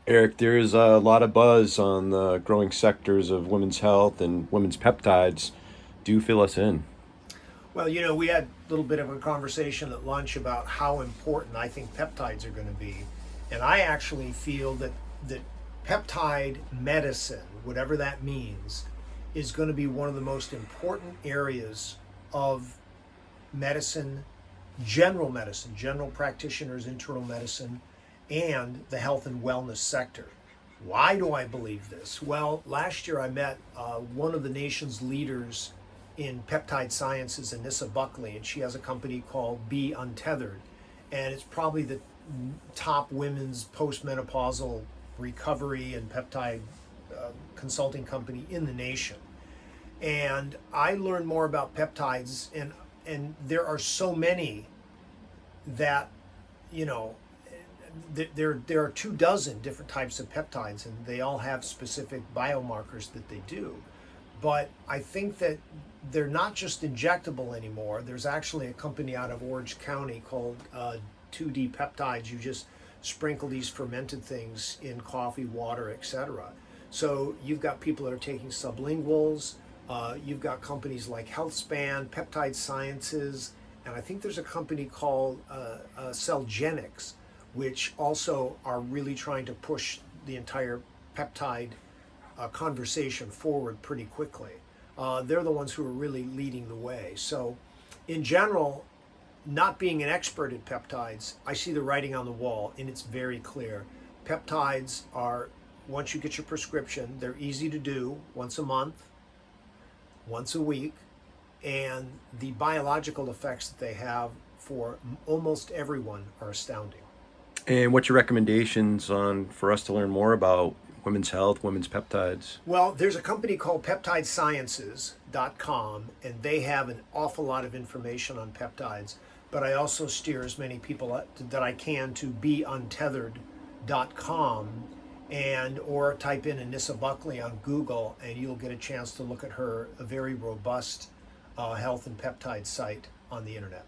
Eric, there is a lot of buzz on the growing sectors of women's health and women's peptides. Do fill us in. Well, you know, we had a little bit of a conversation at lunch about how important I think peptides are going to be. And I actually feel that peptide medicine, whatever that means, is going to be one of the most important areas of medicine, general practitioners, internal medicine, and the health and wellness sector. Why do I believe this? Well, last year I met one of the nation's leaders in peptide sciences, Anissa Buckley, and she has a company called Be Untethered. And it's probably the top women's postmenopausal recovery and peptide consulting company in the nation. And I learned more about peptides, and there are so many that, you know, there are 24 different types of peptides, and they all have specific biomarkers that they do. But I think that they're not just injectable anymore. There's actually a company out of Orange County called 2D Peptides. You just sprinkle these fermented things in coffee, water, etc. So you've got people that are taking sublinguals. You've got companies like HealthSpan, Peptide Sciences, and I think there's a company called Cellgenics, which also are really trying to push the entire peptide conversation forward pretty quickly. They're the ones who are really leading the way. So, in general, not being an expert at peptides, I see the writing on the wall, and it's very clear. Peptides are, once you get your prescription, they're easy to do once a month, once a week, and the biological effects that they have for almost everyone are astounding. And what's your recommendations on for us to learn more about women's health, women's peptides? Well, there's a company called peptidesciences.com, and they have an awful lot of information on peptides. But I also steer as many people that I can to beuntethered.com, and or type in Anissa Buckley on Google, and you'll get a chance to look at her a very robust health and peptide site on the internet.